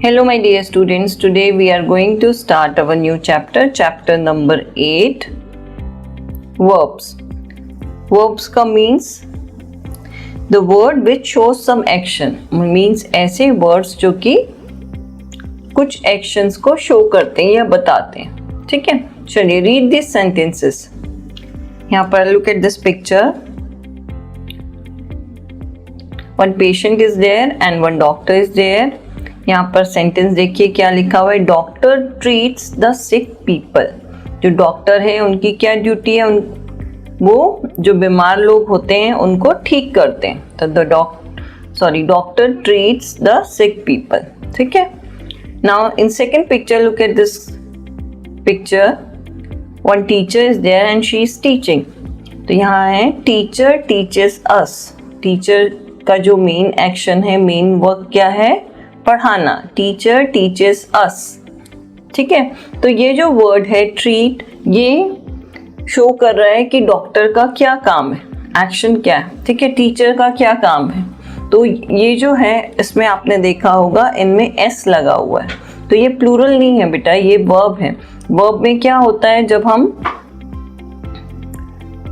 Hello my dear students, today we are going to start our new chapter number 8, verbs. Verbs का means the word which shows some action, means ऐसे words जो कि कुछ actions को show करते हैं या बताते हैं, ठीक है। चलिए read these sentences. यहाँ पर look at this picture. One patient is there and one doctor is there. यहाँ पर सेंटेंस देखिए क्या लिखा हुआ है, doctor treats the sick people. जो डॉक्टर है उनकी क्या ड्यूटी है, वो जो बीमार लोग होते हैं उनको ठीक करते हैं। तो doctor treats the sick people, ठीक है। Now in second picture look at this picture, one teacher is there and she is teaching. तो यहाँ है टीचर टीचेस अस। टीचर का जो मेन एक्शन है, मेन वर्क क्या है, पढ़ाना। टीचर टीचेस अस, ठीक है। तो ये जो वर्ड है ट्रीट, ये शो कर रहा है कि डॉक्टर का क्या काम है, एक्शन क्या है, ठीक है। टीचर का क्या काम है, तो ये जो है इसमें आपने देखा होगा इनमें एस लगा हुआ है। तो ये प्लूरल नहीं है बेटा, ये वर्ब है। वर्ब में क्या होता है, जब हम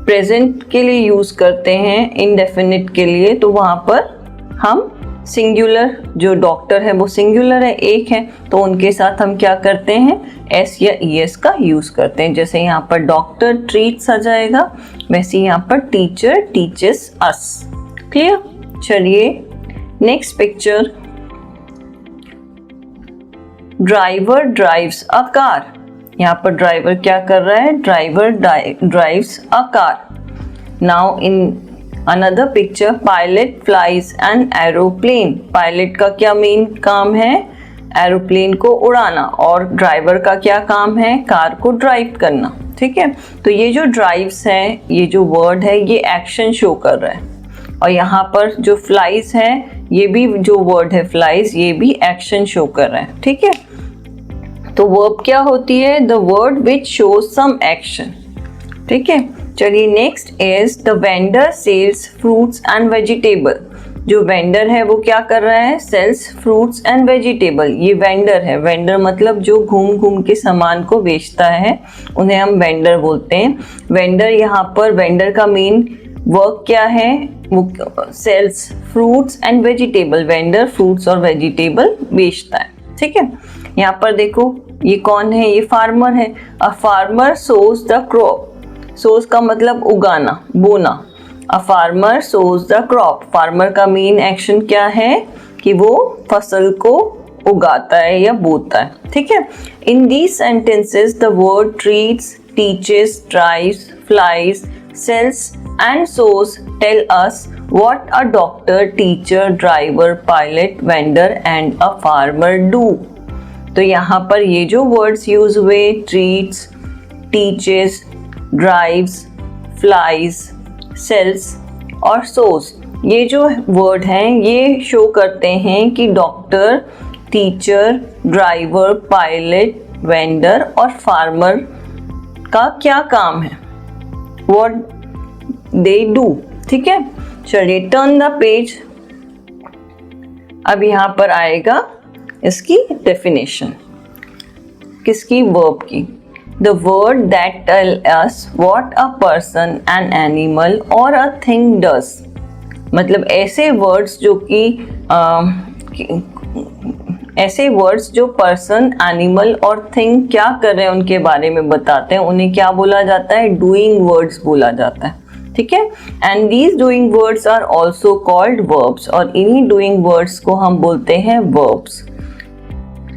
प्रेजेंट के लिए यूज करते हैं, इनडेफिनिट के लिए, तो वहां पर हम सिंगुलर, जो डॉक्टर है वो सिंगुलर है, एक है, तो उनके साथ हम क्या करते हैं, एस या ईएस का यूज करते हैं। जैसे यहाँ पर डॉक्टर ट्रीट्स आ जाएगा, वैसे यहाँ पर टीचर टीचेस अस। क्लियर। चलिए next picture, driver drives a car. यहाँ पर ड्राइवर क्या कर रहा है, driver drives a car. Now in Another picture, pilot flies an aeroplane. Pilot का क्या मेन काम है, एरोप्लेन को उड़ाना, और ड्राइवर का क्या काम है, कार को ड्राइव करना, ठीक है। तो ये जो ड्राइव्स है, ये जो वर्ड है, ये एक्शन शो कर रहा है। और यहाँ पर जो फ्लाइज है, ये भी जो वर्ड है फ्लाइज, ये भी एक्शन शो कर रहा है, ठीक है। तो वर्ब क्या होती है, the word which shows some action, ठीक है। चलिए next is the vendor sells fruits and vegetable. जो वेंडर है वो क्या कर रहा है, सेल्स फ्रूट्स एंड वेजिटेबल। ये वेंडर है, वेंडर मतलब जो घूम घूम के सामान को बेचता है, उन्हें हम वेंडर बोलते हैं। वेंडर, यहाँ पर वेंडर का मेन वर्क क्या है, वो sells fruits and vegetable. Vendor fruits और वेजिटेबल बेचता है, ठीक है। यहाँ पर देखो ये कौन है, ये फार्मर है। A farmer sows the crop. Sows का मतलब उगाना, बोना। A farmer sows the crop. Farmer का मेन एक्शन क्या है कि वो फसल को उगाता है या बोता है, ठीक है। In these sentences the word treats, teaches, drives, flies, sells and sows tell us what a doctor, teacher, driver, pilot, vendor and a farmer do. तो यहाँ पर ये जो वर्ड्स यूज हुए, treats, teaches, drives, flies, sells और sows, ये जो word हैं ये शो करते हैं कि doctor, teacher, driver, pilot, vendor और फार्मर का क्या काम है, व्हाट दे डू, ठीक है। चलिए टर्न द पेज। अब यहाँ पर आएगा इसकी डेफिनेशन, किसकी, वर्ब की। The word that tell us what a person, an animal or a thing does. मतलब ऐसे वर्ड्स जो कि ऐसे वर्ड्स जो पर्सन, एनिमल और थिंग क्या कर रहे हैं उनके बारे में बताते हैं, उन्हें क्या बोला जाता है, डूइंग वर्ड्स बोला जाता है, ठीक है। And these doing words are also called verbs. और इन्हीं डूइंग वर्ड्स को हम बोलते हैं वर्ब्स।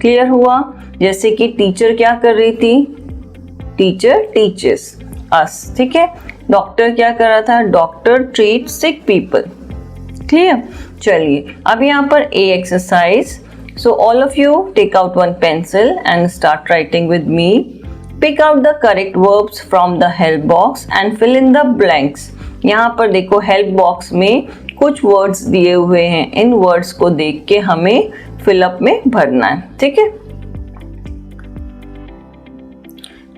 क्लियर हुआ। जैसे कि टीचर क्या कर रही थी, टीचर टीचेस अस, ठीक है। डॉक्टर क्या कर रहा था, doctor treat sick people. Clear. चलिए अब यहाँ पर A exercise. So all of you take out one pencil and start writing with me. Pick out the correct verbs from the help box and fill in the blanks. यहाँ पर देखो help box में कुछ words दिए हुए हैं, इन words को देख के हमें फिलअप में भरना है, ठीक है।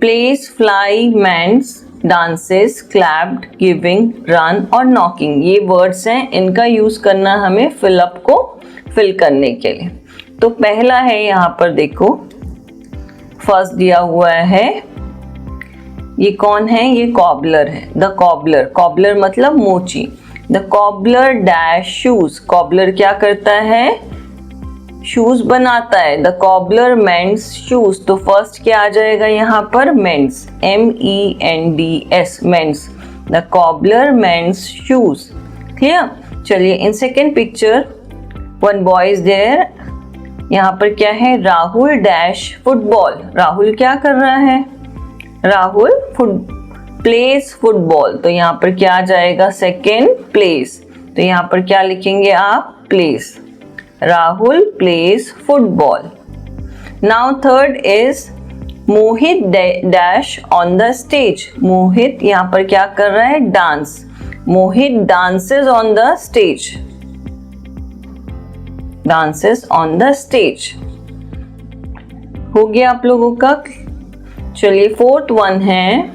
plays, fly, mends, dances, clapped, giving, run और knocking, ये वर्ड्स हैं, इनका यूज करना हमें फिलअप को फिल करने के लिए। तो पहला है यहाँ पर देखो, फर्स्ट दिया हुआ है, ये कौन है, ये कॉबलर है, द कॉबलर, कॉबलर मतलब मोची। The cobbler dash shoes, cobbler क्या करता है, शूज बनाता है। द कॉबलर मेंड्स शूज, तो फर्स्ट क्या आ जाएगा यहाँ पर, mends, MENDS, mends. The cobbler mends shoes, clear. चलिए in second picture, one boy is there, यहाँ पर क्या है, राहुल डैश फुटबॉल, राहुल क्या कर रहा है, राहुल प्लेस फुटबॉल, तो यहाँ पर क्या आ जाएगा, सेकेंड प्लेस, तो यहाँ पर क्या लिखेंगे आप, plays, Rahul plays football. Now third is Mohit dash on the stage, Mohit यहाँ पर क्या कर रहा है, dance, Mohit dances on the stage, dances on the stage. हो गया आप लोगों का। चलिए फोर्थ वन है,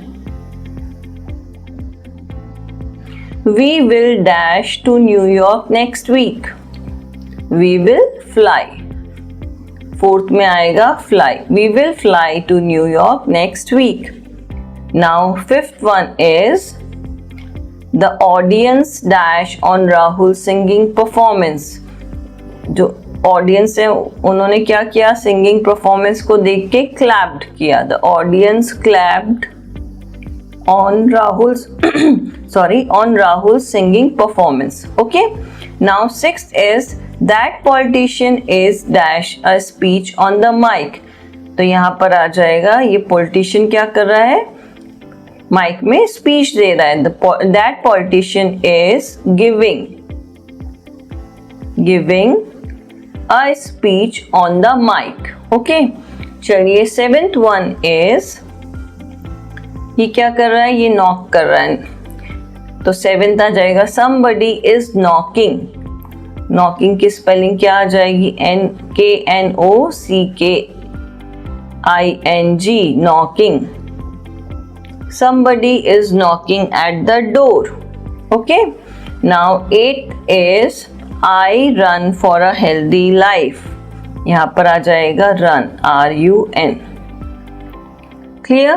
we will dash to New York next week, we will fly, fourth में आएगा fly, we will fly to New York next week. Now fifth one is the audience dash on Rahul singing performance, जो audience है उन्होंने क्या किया, singing performance को देख के क्लैप्ड किया, the audience clapped on Rahul on Rahul singing performance. Okay, now sixth is that politician is dash a speech on the mic, तो यहाँ पर आ जाएगा, ये पॉलिटिशियन क्या कर रहा है, माइक में स्पीच दे रहा है, that politician is giving a speech on the mic. Okay, चलिए सेवेंथ वन इज, ये क्या कर रहा है, ये नॉक कर रहा है, तो सेवेंथ आ जाएगा somebody is knocking, नॉकिंग की स्पेलिंग क्या आ जाएगी, KNOCKING, knocking, somebody is knocking at the door. Okay, now 8 is I run for a healthy life, यहाँ पर आ जाएगा run, RUN, क्लियर।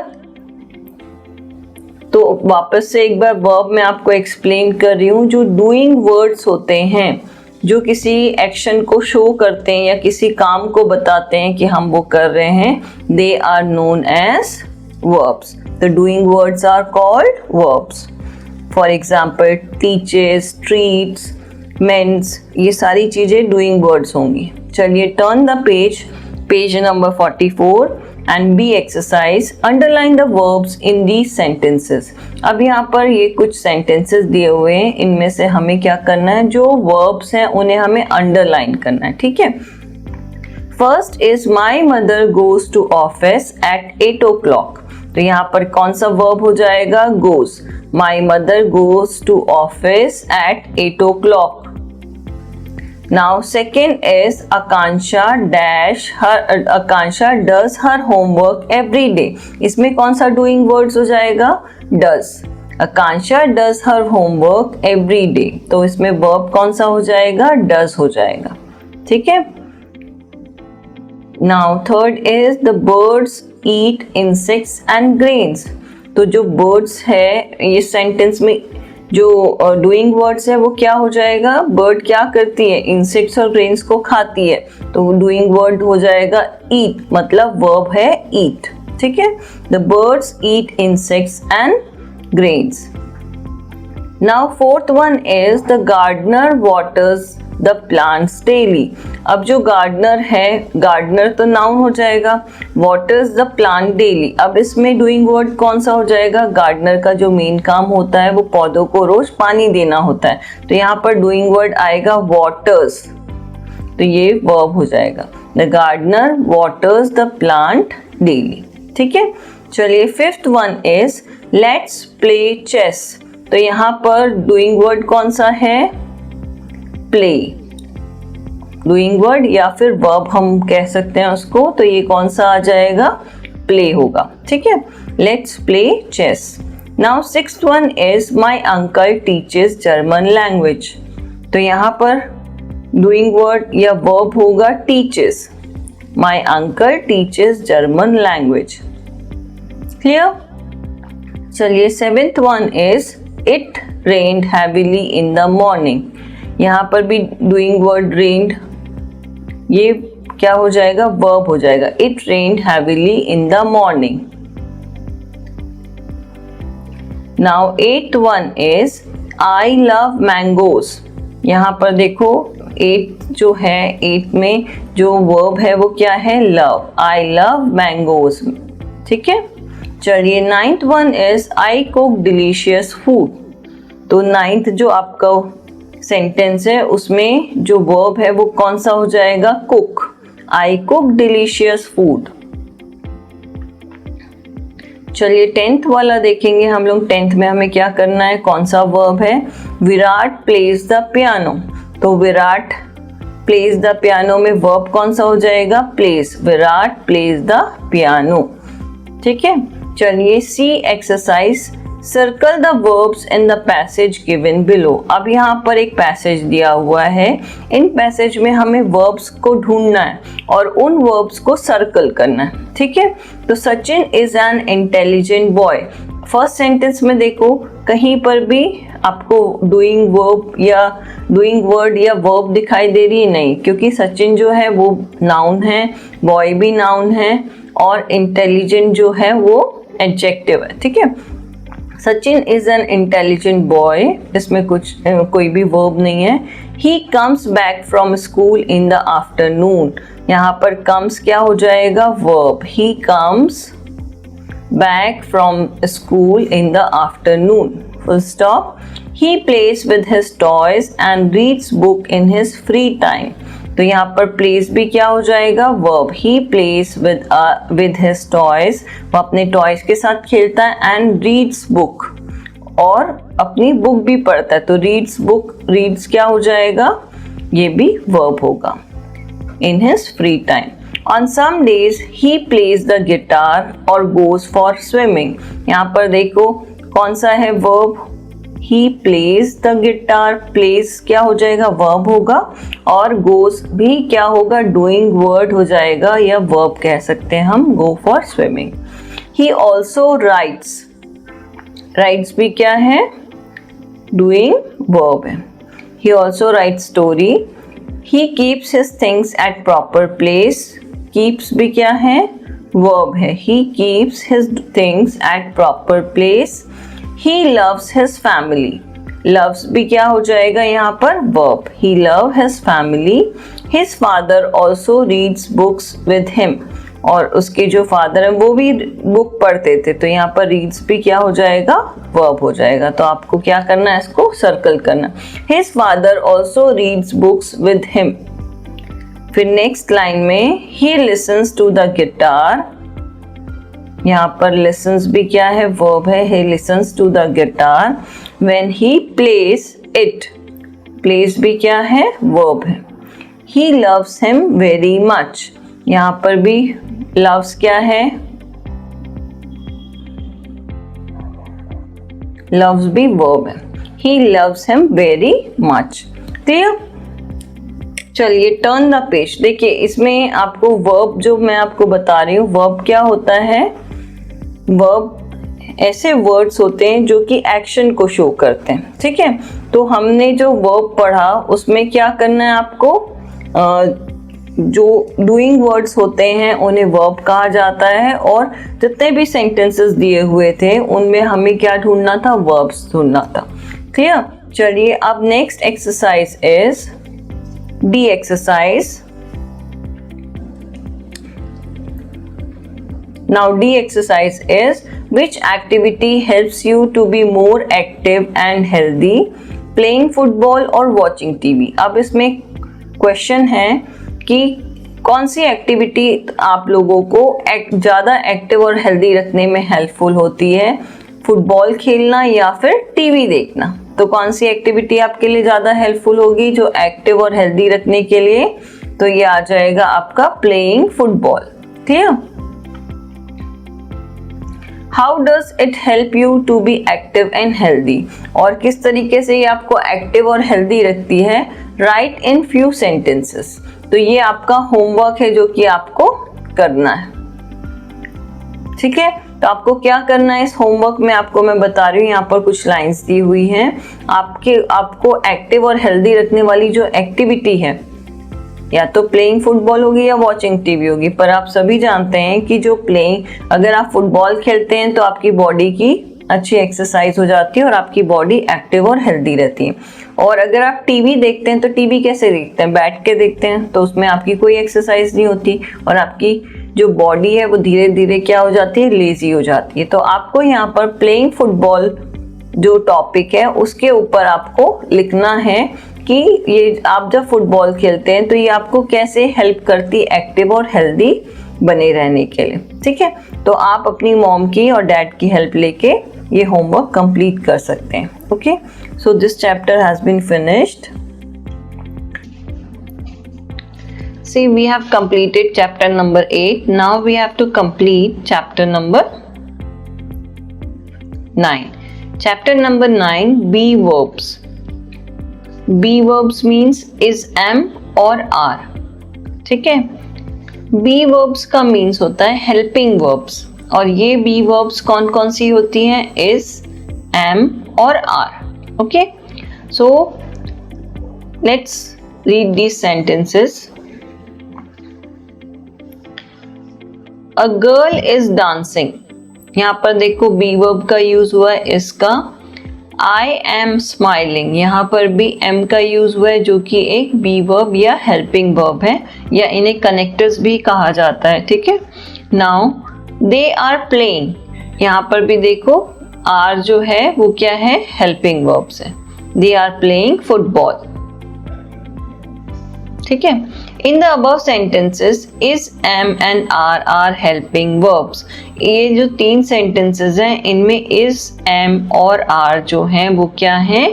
तो वापस से एक बार वर्ब में आपको एक्सप्लेन कर रही हूँ, जो डूइंग वर्ड्स होते हैं, जो किसी एक्शन को शो करते हैं या किसी काम को बताते हैं कि हम वो कर रहे हैं, they are known as verbs. The doing words are called verbs. For example teaches, treats, mends, ये सारी चीजें डूइंग वर्ड्स होंगी। चलिए turn the page number 44 and B exercise, underline the verbs in these sentences. अब यहाँ पर ये कुछ सेंटेंसेस दिए हुए हैं, इनमें से हमें क्या करना है, जो वर्ब्स हैं उन्हें हमें अंडरलाइन करना है, ठीक है। First is my mother goes to office at 8 o'clock, तो यहाँ पर कौन सा वर्ब हो जाएगा, goes, my mother goes to office at 8 o'clock। Now second is Akansha does her homework every day, इसमें कौन सा doing words हो जाएगा, does, Akansha does her homework every day, तो इसमें verb कौन सा हो जाएगा, does हो जाएगा, ठीक है। Now third is the birds eat insects and grains, तो जो birds है ये sentence में जो डूइंग वर्ड्स है वो क्या हो जाएगा, बर्ड क्या करती है, इंसेक्ट्स और ग्रेन्स को खाती है, तो डूइंग वर्ड हो जाएगा ईट, मतलब वर्ब है ईट, ठीक है। The birds eat insects and grains. Now fourth one is the gardener waters the plants daily. अब जो गार्डनर है, गार्डनर तो नाउन हो जाएगा, वाटर्स द प्लांट डेली, अब इसमें डूइंग वर्ड कौन सा हो जाएगा, गार्डनर का जो मेन काम होता है वो पौधों को रोज पानी देना होता है, तो यहाँ पर डूइंग वर्ड आएगा वाटर्स, तो ये वर्ब हो जाएगा, the gardener waters the plant daily, ठीक है। चलिए fifth one is let's play chess, तो यहाँ पर डूइंग वर्ड कौन सा है, प्ले, डूइंग वर्ड या फिर वर्ब हम कह सकते हैं उसको, तो ये कौन सा आ जाएगा, प्ले होगा, ठीक है। Let's play chess. Now sixth one is my uncle teaches German language, तो यहाँ पर डूइंग वर्ड या वर्ब होगा teaches. My uncle teaches German language. Clear? चलिए 7th one is it rained heavily in the morning. यहाँ पर भी doing word रेन्ड, ये क्या हो जाएगा, वर्ब हो जाएगा। It rained heavily in the morning. Now 8th one is I love mangoes. यहाँ पर देखो 8 जो है, 8 में जो वर्ब है वो क्या है, लव। I love mangoes. ठीक है। चलिए 9th one is I cook delicious food. तो 9th जो आपका सेंटेंस है उसमें जो वर्ब है वो कौन सा हो जाएगा, cook. I cook delicious food. चलिए 10th वाला देखेंगे हम लोग। 10th में हमें क्या करना है, कौन सा वर्ब है, विराट प्लेज द पियानो। तो विराट प्लेज द पियानो में वर्ब कौन सा हो जाएगा, plays. Virat plays the piano. ठीक है। चलिए C exercise, circle the verbs in the passage given below. अब यहाँ पर एक पैसेज दिया हुआ है, इन पैसेज में हमें वर्ब्स को ढूंढना है और उन वर्ब्स को सर्कल करना है। ठीक है। तो Sachin is an intelligent boy. First sentence में देखो कहीं पर भी आपको डूइंग वर्ब या डूइंग वर्ड या वर्ब दिखाई दे रही है, नहीं, क्योंकि सचिन जो है वो नाउन है, बॉय भी नाउन है और इंटेलिजेंट जो है वो एडजेक्टिव है। ठीक है। Sachin is an intelligent boy, इसमें कोई भी वर्ब नहीं है। He comes back from school in the afternoon. यहाँ पर कम्स क्या हो जाएगा, verb. He comes back from school in the afternoon, full stop. He place with his toys and reads book in his free time. तो यहाँ पर place भी क्या हो जाएगा, verb. He place with his toys, वो अपने टॉयज के साथ खेलता है, एंड रीड्स बुक, और अपनी बुक भी पढ़ता है। तो रीड्स बुक, रीड्स क्या हो जाएगा, ये भी वर्ब होगा। In his free time. On some days he plays the guitar और गोज फॉर स्विमिंग। यहाँ पर देखो कौन सा है, verb. He plays the guitar, plays क्या हो जाएगा, वर्ब होगा, और गोस भी क्या होगा, डूइंग वर्ड हो जाएगा, या वर्ब कह सकते हैं हम, go for swimming. He also rights, rights भी क्या है, डूइंग वर्ब है। He also rights story. He keeps his things at proper place, keeps भी क्या है, वर्ब है। He keeps his things at proper place. He loves his family, loves भी क्या हो जाएगा यहाँ पर, verb। He loves his family. His father also reads books with him, और उसके जो फादर हैं वो भी बुक पढ़ते थे, तो यहाँ पर reads भी क्या हो जाएगा, verb हो जाएगा। तो आपको क्या करना है, इसको सर्कल करना। His father also reads books with him। फिर नेक्स्ट लाइन में he listens to the guitar, यहाँ पर listens भी क्या है, verb है। he listens to the guitar when he plays it, plays भी क्या है, verb है। he loves him very much, यहाँ पर भी loves क्या है, loves भी verb है। he loves him very much। Clear? चलिए टर्न द पेज। देखिए इसमें आपको वर्ब जो मैं आपको बता रही हूँ, वर्ब क्या होता है, वर्ब ऐसे वर्ड्स होते हैं जो कि एक्शन को शो करते हैं। ठीक है। तो हमने जो वर्ब पढ़ा उसमें क्या करना है आपको, जो डूइंग वर्ड्स होते हैं उन्हें वर्ब कहा जाता है, और जितने भी सेंटेंसेस दिए हुए थे उनमें हमें क्या ढूंढना था, वर्ब्स ढूंढना था। क्लियर? चलिए अब next exercise is D exercise. Now D exercise is which activity helps you to be more active and healthy, playing football or watching TV। अब इसमें क्वेश्चन है कि कौन सी एक्टिविटी आप लोगों को ज़्यादा एक्टिव और हेल्दी रखने में हेल्पफुल होती है, फुटबॉल खेलना या फिर टीवी देखना। तो कौन सी एक्टिविटी आपके लिए ज़्यादा हेल्पफुल होगी जो एक्टिव और हेल्दी रखने के लिए, तो ये आ जाएगा आपका playing football. Clear? How does it help you to be active and healthy, और किस तरीके से ये आपको एक्टिव और हेल्दी रखती है, राइट इन फ्यू सेंटेंसेस। तो ये आपका होमवर्क है जो कि आपको करना है, ठीक है। तो आपको क्या करना है इस होमवर्क में, आपको मैं बता रही हूँ, यहाँ पर कुछ लाइंस दी हुई हैं। आपको एक्टिव और हेल्दी रखने वाली जो एक्टिविटी है, या तो प्लेइंग फुटबॉल होगी या वॉचिंग टीवी होगी, पर आप सभी जानते हैं कि जो अगर आप फुटबॉल खेलते हैं तो आपकी बॉडी की अच्छी एक्सरसाइज हो जाती है और आपकी बॉडी एक्टिव और हेल्दी रहती है। और अगर आप टीवी देखते हैं तो टीवी कैसे देखते हैं, बैठ के देखते हैं, तो उसमें आपकी कोई एक्सरसाइज नहीं होती और आपकी जो बॉडी है वो धीरे धीरे क्या हो जाती है, लेजी हो जाती है। तो आपको यहाँ पर प्लेइंग फुटबॉल जो टॉपिक है उसके ऊपर आपको लिखना है कि ये आप जब फुटबॉल खेलते हैं तो ये आपको कैसे हेल्प करती है एक्टिव और हेल्दी बने रहने के लिए, ठीक है। तो आप अपनी मॉम की और डैड की हेल्प लेके ये होमवर्क कंप्लीट कर सकते हैं। Okay, so this chapter has been finished. See, we have completed chapter number 8. Now we have to complete chapter number 9. Chapter number 9, be verbs. Be verbs means is, am or are. ठीक है, be verbs का means होता है helping verbs, और ये be verbs कौन कौन सी होती हैं, is, am और are. Okay, so let's read these sentences. A girl is dancing. यहाँ पर देखो बी वर्ब का यूज हुआ है इसका। I am smiling, यहाँ पर भी am का यूज हुआ है जो कि एक बी वर्ब या हेल्पिंग वर्ब है, या इन्हें कनेक्टर्स भी कहा जाता है, ठीक है। Now they are playing, यहाँ पर भी देखो are जो है वो क्या है, हेल्पिंग वर्ब्स है। They are playing football, ठीक है। In the above sentences, is, am and are helping verbs. ये जो 3 sentences हैं इनमें is, am और are जो हैं वो क्या हैं,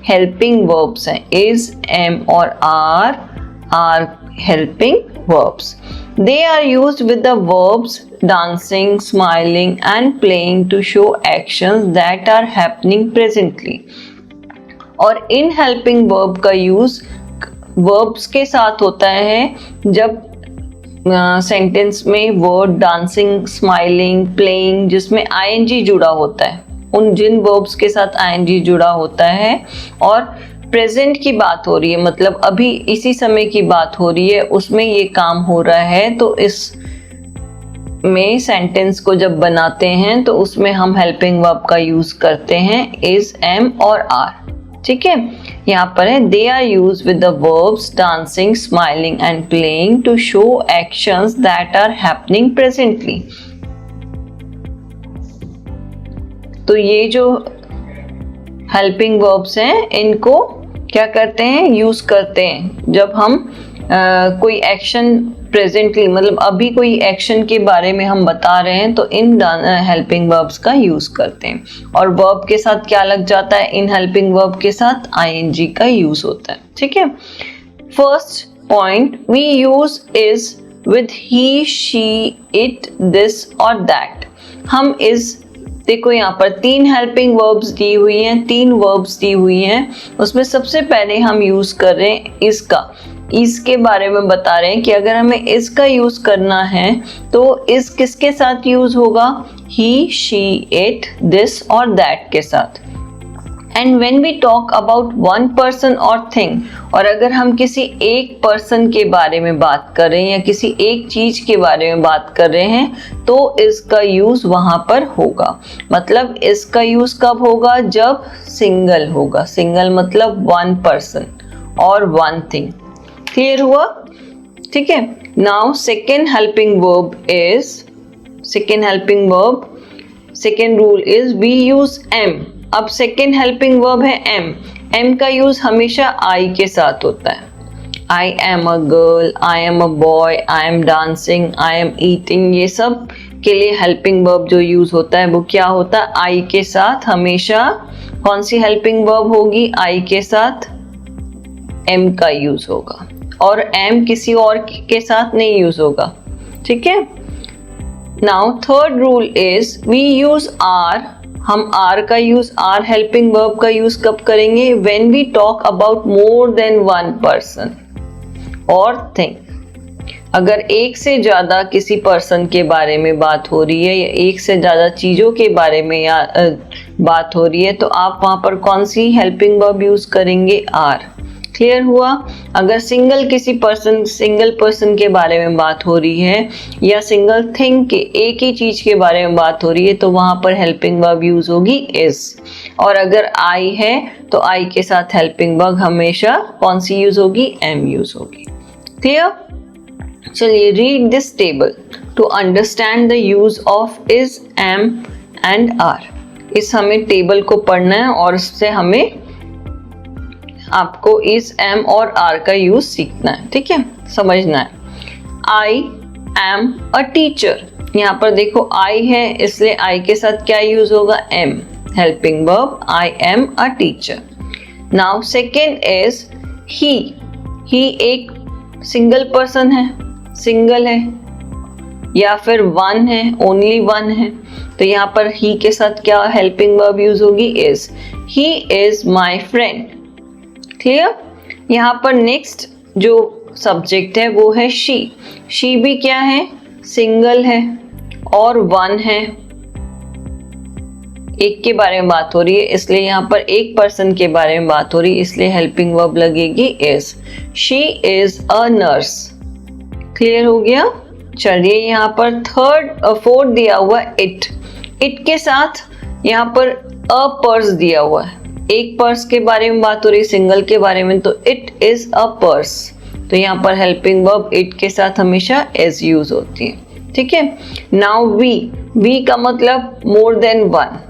helping verbs हैं। is, am और are helping verbs. They are used with the verbs dancing, smiling and playing to show actions that are happening presently. और in helping verb का use वर्ब्स के साथ होता है जब सेंटेंस में वर्ड डांसिंग, स्माइलिंग, प्लेइंग जिसमें आईएनजी जुड़ा होता है, उन जिन वर्ब्स के साथ आईएनजी जुड़ा होता है और प्रेजेंट की बात हो रही है, मतलब अभी इसी समय की बात हो रही है, उसमें ये काम हो रहा है, तो इस में सेंटेंस को जब बनाते हैं तो उसमें हम हेल्पिंग वर्ब का यूज करते हैं इज, एम और आर, ठीक है। यहाँ पर है they are use with the verbs dancing, smiling and playing to show actions that are happening presently. तो ये जो हेल्पिंग वर्ब्स हैं इनको क्या करते हैं, यूज करते हैं जब हम कोई एक्शन प्रेजेंटली, मतलब अभी कोई एक्शन के बारे में हम बता रहे हैं तो इन हेल्पिंग वर्ब्स का यूज करते हैं। और वर्ब के साथ क्या लग जाता है, इन हेल्पिंग वर्ब के साथ आईएनजी का यूज होता है, ठीक है। First point, we use is with he, she, it, this और दैट। हम इज, देखो यहाँ पर 3 हेल्पिंग वर्ब्स दी हुई हैं, 3 वर्ब्स दी हुई हैं, उसमें सबसे पहले हम यूज कर रहे हैं इसका। इस के बारे में बता रहे हैं कि अगर हमें इसका यूज करना है तो इस किसके साथ यूज होगा, ही, शी, इट, दिस और दैट के साथ। And when we talk about one person और थिंग, और अगर हम किसी एक पर्सन के बारे में बात कर रहे हैं या किसी एक चीज के बारे में बात कर रहे हैं तो इसका यूज वहां पर होगा। मतलब इसका यूज कब होगा, जब सिंगल होगा। सिंगल मतलब वन पर्सन और वन थिंग। क्लियर हुआ, ठीक है। Now second helping verb is, second helping verb, second rule is we use am. अब सेकेंड हेल्पिंग वर्ब है एम। एम का यूज हमेशा आई के साथ होता है। I am a girl, I am a boy, I am dancing, I am eating, ये सब के लिए हेल्पिंग वर्ब जो यूज होता है वो क्या होता है, आई के साथ। हमेशा कौन सी हेल्पिंग वर्ब होगी, आई के साथ एम का यूज होगा, और एम किसी और के साथ नहीं यूज होगा, ठीक है। Now third rule is we use are. हम आर का यूज, आर हेल्पिंग वर्ब का यूज कब करेंगे? When we talk about more than one person और थिंग। अगर एक से ज्यादा किसी पर्सन के बारे में बात हो रही है या एक से ज्यादा चीजों के बारे में बात हो रही है तो आप वहां पर कौन सी हेल्पिंग वर्ब यूज करेंगे? आर। क्लियर हुआ? अगर सिंगल पर्सन के बारे में बात हो रही है या सिंगल थिंग के, एक ही चीज के बारे में बात हो रही है तो वहां पर हेल्पिंग वर्ब यूज होगी इज। और अगर आई है तो आई के साथ हेल्पिंग वर्ब हमेशा कौन सी यूज होगी? एम यूज होगी। क्लियर? चलिए read this table to understand the use of is, am and are. इस हमें टेबल को पढ़ना है और उससे हमें आपको इज, एम और आर का यूज सीखना है। ठीक है, समझना है। I am a teacher. यहाँ पर देखो आई है इसलिए आई के साथ क्या यूज होगा? Am, helping verb. I am a teacher. Now second is he. He एक सिंगल पर्सन है, सिंगल है या फिर वन है, ओनली वन है, तो यहाँ पर ही के साथ क्या हेल्पिंग वर्ब यूज होगी? Is. He is my friend. Clear? यहाँ पर नेक्स्ट जो सब्जेक्ट है वो है शी। शी भी क्या है? सिंगल है और वन है, एक के बारे में बात हो रही है इसलिए यहाँ पर एक पर्सन के बारे में बात हो रही है इसलिए हेल्पिंग वर्ब लगेगी is. She is a nurse. Clear हो गया? चलिए यहाँ पर फोर्थ दिया हुआ इट। इट के साथ यहाँ पर अ पर्स दिया हुआ है, एक पर्स के बारे में बात हो रही है सिंगल के बारे में, तो इट इज अ पर्स। तो यहाँ पर हेल्पिंग वर्ब इट के साथ हमेशा एज यूज होती है। ठीक है। नाउ वी का मतलब मोर देन वन।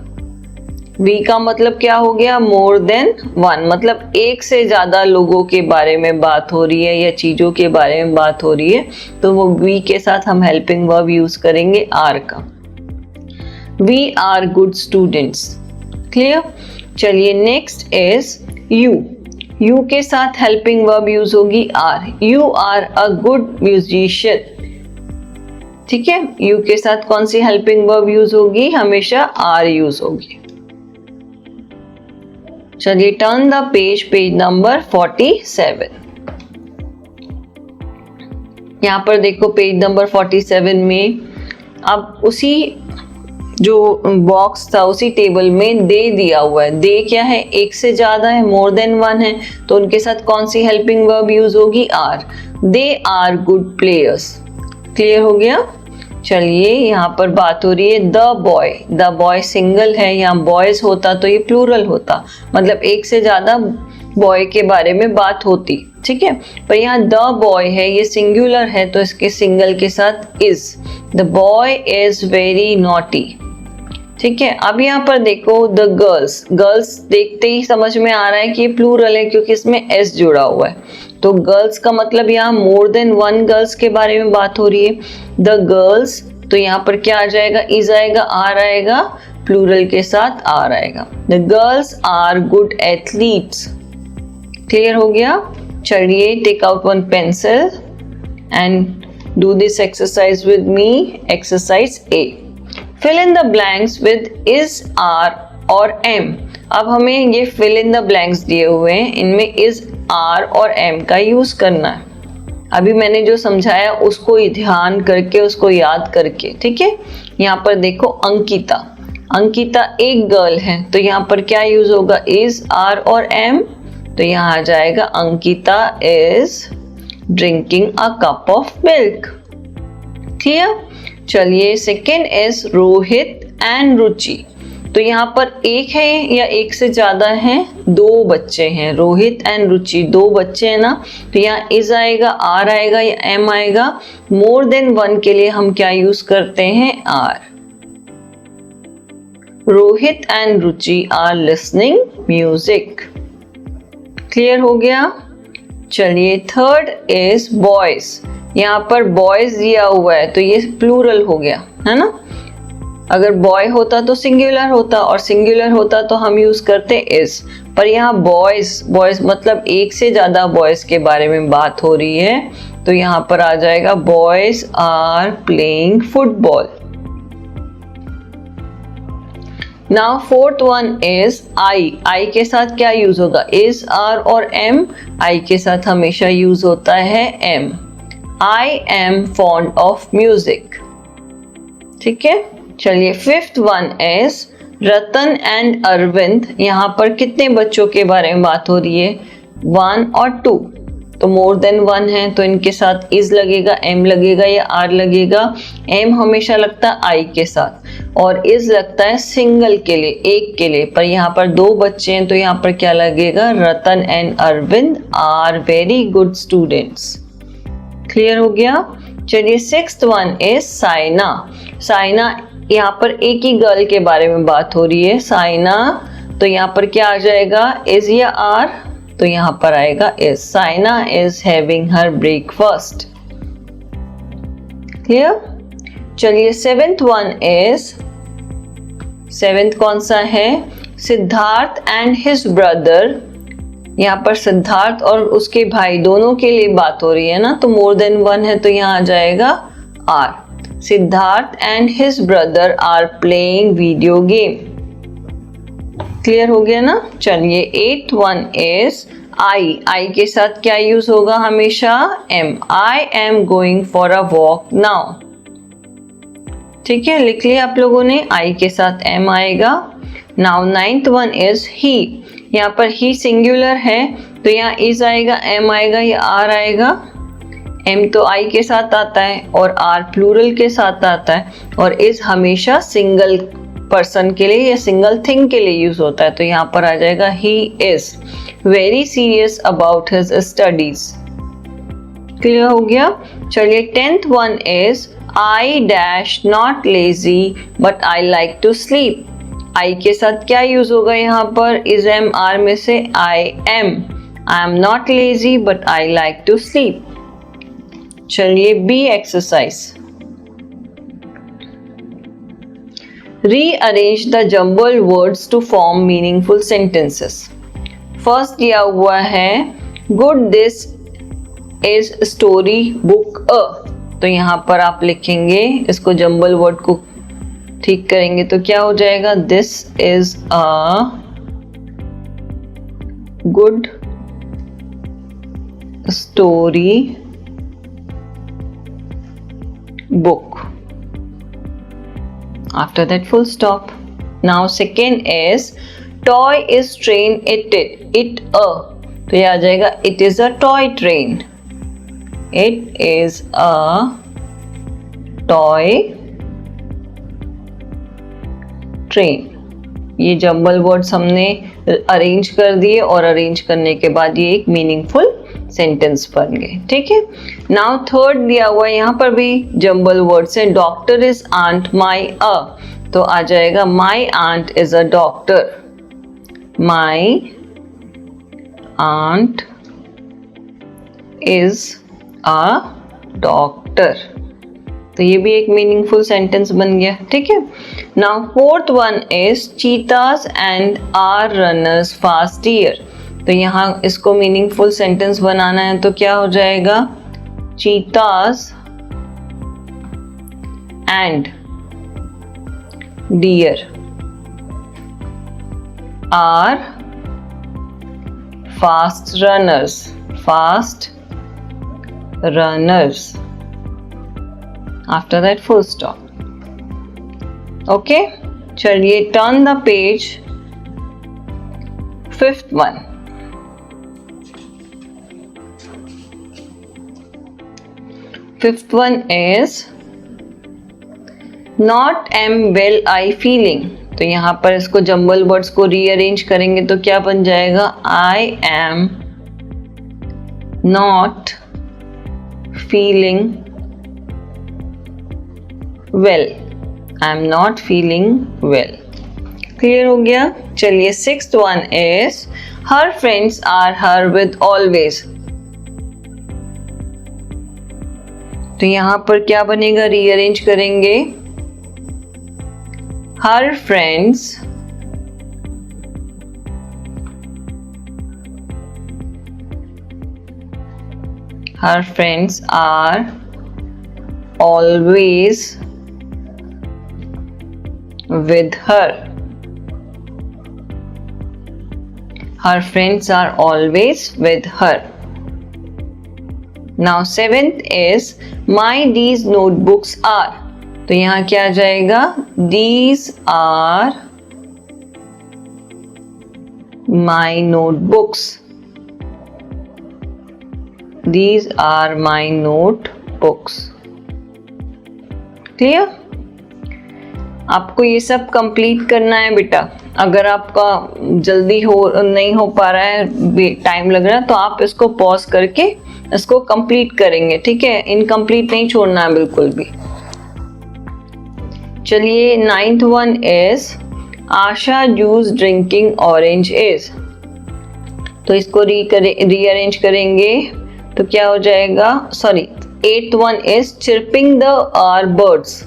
वी का मतलब क्या हो गया? मोर देन वन, मतलब एक से ज्यादा लोगों के बारे में बात हो रही है या चीजों के बारे में बात हो रही है तो वो वी के साथ हम हेल्पिंग वर्ब यूज करेंगे आर का। We are good students. Clear? चलिए नेक्स्ट इज यू। यू के साथ हेल्पिंग वर्ब यूज होगी are. You are a good musician. ठीक है, यू के साथ कौन सी हेल्पिंग वर्ब यूज होगी? हमेशा आर यूज होगी। चलिए टर्न द पेज नंबर 47। यहाँ पर देखो पेज नंबर 47 में अब उसी जो बॉक्स था उसी टेबल में दे दिया हुआ है। दे क्या है? एक से ज्यादा है, मोर देन वन है, तो उनके साथ कौन सी हेल्पिंग वर्ब यूज होगी? Are. They are good players. Clear हो गया? चलिए यहाँ पर बात हो रही है the boy. The boy single है, यहाँ बॉयज होता तो ये प्लूरल होता, मतलब एक से ज्यादा बॉय के बारे में बात होती। ठीक है, पर यहाँ द बॉय है, ये सिंगुलर है तो इसके सिंगल के साथ is. The boy is very naughty. ठीक है, अब यहाँ पर देखो द गर्ल्स। गर्ल्स देखते ही समझ में आ रहा है कि ये प्लूरल है क्योंकि इसमें एस जुड़ा हुआ है, तो गर्ल्स का मतलब यहाँ मोर देन वन गर्ल्स के बारे में बात हो रही है। द गर्ल्स, तो यहाँ पर क्या आ जाएगा? इज आएगा, आर आएगा, प्लूरल के साथ आर आएगा। The girls are good athletes. Clear हो गया? चलिए take out one pencil and do this exercise with me. Exercise A, fill in the blanks with is, are और am। अब हमें ये fill in the blanks दिए हुए हैं, इनमें is, are और am का यूज करना है। अभी मैंने जो समझाया उसको ध्यान करके, उसको याद करके। ठीक है, यहाँ पर देखो अंकिता। अंकिता एक गर्ल है तो यहाँ पर क्या यूज होगा? is, are और am। तो यहाँ आ जाएगा Ankita is drinking a cup of milk। Clear? चलिए सेकेंड इज रोहित एंड रुचि। तो यहाँ पर एक है या एक से ज्यादा है? दो बच्चे हैं, रोहित एंड रुचि, दो बच्चे हैं ना, तो यहाँ इज आएगा, आर आएगा या एम आएगा। मोर देन वन के लिए हम क्या यूज करते हैं? Are. Rohit and Ruchi are listening music. Clear हो गया? चलिए थर्ड इज बॉयज। यहाँ पर बॉयज दिया हुआ है तो ये प्लूरल हो गया है ना। अगर बॉय होता तो सिंगुलर होता और सिंगुलर होता तो हम यूज करते इज, पर यहाँ बॉयज मतलब एक से ज्यादा बॉयज के बारे में बात हो रही है तो यहाँ पर आ जाएगा boys are playing football. Now fourth one is I के साथ क्या यूज होगा, इज, आर और एम। आई के साथ हमेशा यूज होता है am. I am fond of music. ठीक है, चलिए fifth one is Ratan and Arvind. यहाँ पर कितने बच्चों के बारे में बात हो रही है, 1 और 2, तो मोर देन 1 है तो इनके साथ इज लगेगा, एम लगेगा या आर लगेगा। एम हमेशा लगता है आई के साथ और इज लगता है सिंगल के लिए, एक के लिए, पर यहाँ पर 2 बच्चे हैं तो यहाँ पर क्या लगेगा, Ratan and Arvind are very good students. Clear हो गया। चलिए sixth one is Saina. Saina, यहाँ पर एक ही गर्ल के बारे में बात हो रही है, साइना, तो यहाँ पर क्या आ जाएगा, इज या आर, तो यहाँ पर आएगा is. Saina is having her breakfast. Clear. चलिए सेवेंथ वन इज, सेवेंथ कौन सा है, सिद्धार्थ एंड हिज ब्रदर। यहाँ पर सिद्धार्थ और उसके भाई दोनों के लिए बात हो रही है ना, तो मोर देन 1 है तो यहाँ आ जाएगा are. Siddharth and his brother are playing video game. Clear हो गया ना। चलिए एट वन इज आई के साथ क्या यूज होगा हमेशा, am. I am going for a walk now. ठीक है, लिख लिया आप लोगों ने, आई के साथ एम आएगा। Now ninth one is he. यहाँ पर ही सिंगुलर है तो यहाँ इज आएगा, एम आएगा या आर आएगा। एम तो आई के साथ आता है और आर प्लूरल के साथ आता है, और इज हमेशा सिंगल पर्सन के लिए या सिंगल थिंग के लिए यूज होता है, तो यहाँ पर आ जाएगा he is very serious about his studies. Clear हो गया। चलिए tenth one is I dash not lazy but I like to sleep. I के साथ क्या यूज होगा यहाँ पर, इज, एम, आर में से I am not lazy but I like to sleep. चलिए B exercise, rearrange the jumbled words to form meaningful sentences. First दिया हुआ है good this is story book a, तो यहाँ पर आप लिखेंगे इसको, जम्बल वर्ड को ठीक करेंगे तो क्या हो जाएगा, this is a good story book. After that full stop. Now second is toy is train it a, तो ये आ जाएगा it is a toy train. It is a toy train. ये जम्बल वर्ड्स हमने अरेंज कर दिए और arrange करने के बाद ये एक मीनिंगफुल सेंटेंस बन गए। ठीक है। नाउ थर्ड दिया हुआ है, यहाँ पर भी जम्बल वर्ड्स है, doctor is aunt my a, तो आ जाएगा my aunt is a doctor. My aunt is a doctor, तो ये भी एक मीनिंगफुल सेंटेंस बन गया। ठीक है। Now fourth one is cheetahs and are runners fast dear, तो यहाँ इसको मीनिंगफुल सेंटेंस बनाना है तो क्या हो जाएगा, cheetahs and deer are fast runners. After that full stop. Okay, चलिए turn the page. Fifth one, fifth one is not am well I feeling, तो यहां पर इसको जम्बल वर्ड्स को रीअरेंज करेंगे तो क्या बन जाएगा, I am not feeling well, I am not feeling well. Clear हो गया। चलिए sixth one is her friends are her with always, तो यहां पर क्या बनेगा, रीअरेंज करेंगे, her friends are always with her. Her friends are always with her. Now 7th is my these notebooks are. तो यहाँ क्या आ जाएगा? These are my notebooks. These are my notebooks. Clear? आपको ये सब कंप्लीट करना है बेटा. अगर आपका जल्दी नहीं हो पा रहा है, टाइम लग रहा है, तो आप इसको पॉज करके इसको कंप्लीट करेंगे. ठीक है, इनकम्प्लीट नहीं छोड़ना है बिल्कुल भी. चलिए 9th one is Asha juice drinking orange is. तो इसको रीअरेंज करेंगे तो क्या हो जाएगा? 8th one is chirping the are birds.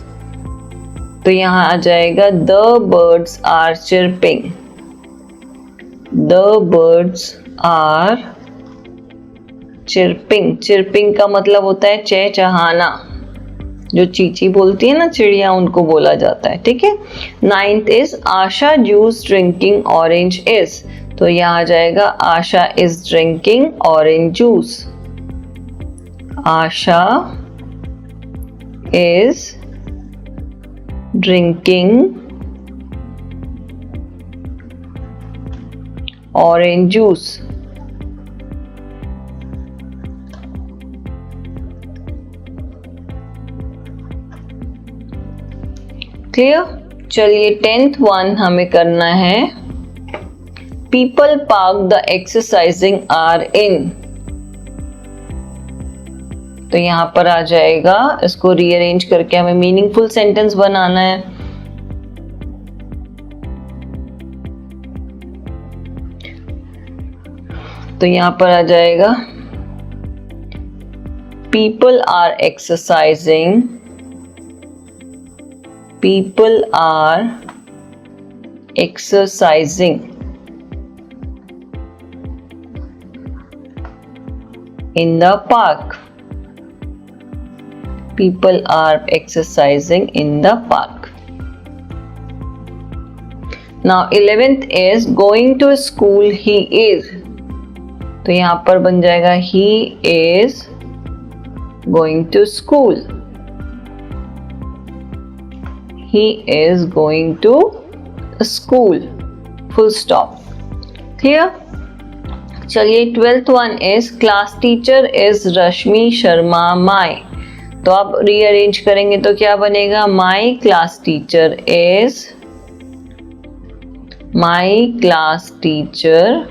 तो यहाँ आ जाएगा the birds are chirping. The birds are chirping. Chirping का मतलब होता है चहचहाना. जो चींची बोलती है ना चिड़िया, उनको बोला जाता है. ठीक है. 9th is Asha juice drinking orange is. तो यहाँ आ जाएगा Asha is drinking orange juice. Asha is drinking orange juice. Clear? चलिए 10th वन हमें करना है people park the exercising are in. तो यहाँ पर आ जाएगा, इसको रीअरेंज करके हमें मीनिंगफुल सेंटेंस बनाना है. तो यहाँ पर आ जाएगा people are exercising. People are exercising in the park. People are exercising in the park. Now 11th is going to school he is. तो यहाँ पर बन जाएगा he is going to school. He is going to school. Full stop. Clear? चलिए 12th one is class teacher is Rashmi Sharma my. तो आप rearrange करेंगे तो क्या बनेगा? My class teacher is. My class teacher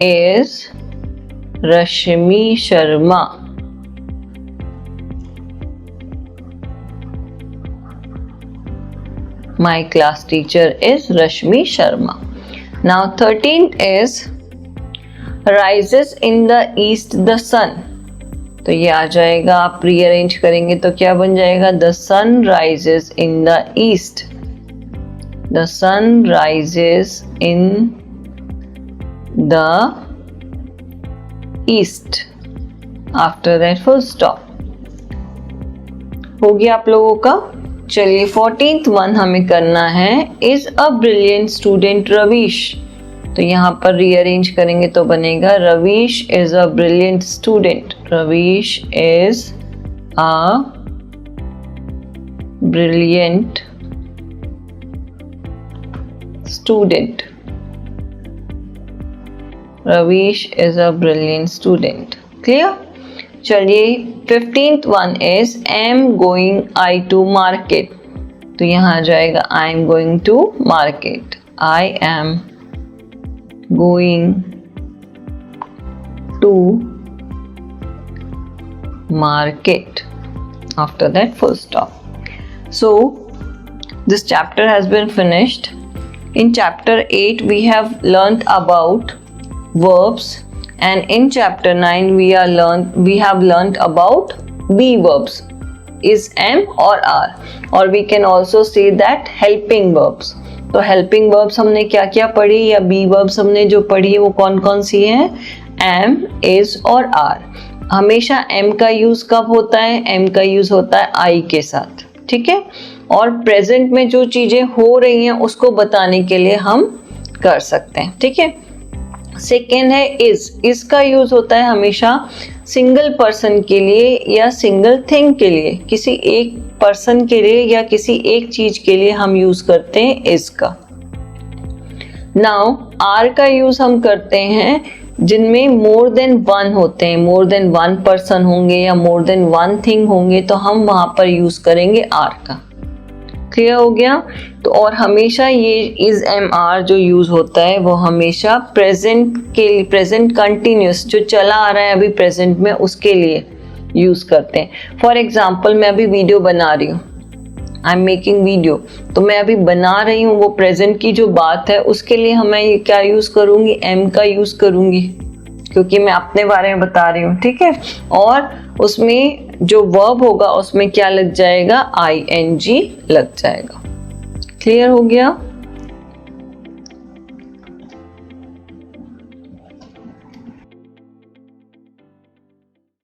is Rashmi Sharma. My class teacher is Rashmi Sharma. Now 13th is rises in the east the sun. तो ये आ जाएगा, आप रीअरेंज करेंगे तो क्या बन जाएगा? The sun rises in the east. The sun rises in the east. After that full stop. हो गया आप लोगों का. चलिए 14th वन हमें करना है is a brilliant student Ravish. तो यहाँ पर रीअरेंज करेंगे तो बनेगा Ravish is a brilliant student. Ravish is a brilliant student. Ravish is a brilliant student. Clear? चलिए 15th one is am going I to market. तो यहाँ आ जाएगा I am going to market. I am going to market. After that full stop. So this chapter has been finished. In chapter 8 we have learnt about verbs, and in chapter 9 we have learnt about be verbs, is, am or are, or we can also say that helping verbs. तो helping verbs हमने क्या क्या पढ़ी, या B verbs हमने जो पढ़ी वो कौन कौन सी हैं? एम, इज और आर. हमेशा एम का यूज कब होता है? एम का यूज होता है आई के साथ. ठीक है. और प्रेजेंट में जो चीजें हो रही हैं उसको बताने के लिए हम कर सकते हैं, ठीक है। सेकेंड है इज। इसका यूज होता है हमेशा सिंगल पर्सन के लिए या सिंगल थिंग के लिए, किसी एक पर्सन के लिए या किसी एक चीज के लिए हम यूज करते हैं इज का। नाउ आर का यूज हम करते हैं जिनमें मोर देन वन होते हैं, मोर देन वन पर्सन होंगे या मोर देन वन थिंग होंगे, तो हम वहां पर यूज करेंगे आर का। क्लियर हो गया। तो और हमेशा ये इज एम आर जो यूज होता है वो हमेशा प्रेजेंट के लिए, प्रेजेंट कंटिन्यूस जो चला आ रहा है अभी प्रेजेंट में, उसके लिए यूज करते हैं। फॉर एग्जाम्पल मैं अभी वीडियो बना रही हूँ, आई एम मेकिंग वीडियो, तो मैं अभी बना रही हूँ, वो प्रेजेंट की जो बात है उसके लिए हमें क्या यूज करूंगी, एम का यूज करूंगी, क्योंकि मैं अपने बारे में बता रही हूँ, ठीक है। और उसमें जो वर्ब होगा उसमें क्या लग जाएगा, ING लग जाएगा। क्लियर हो गया।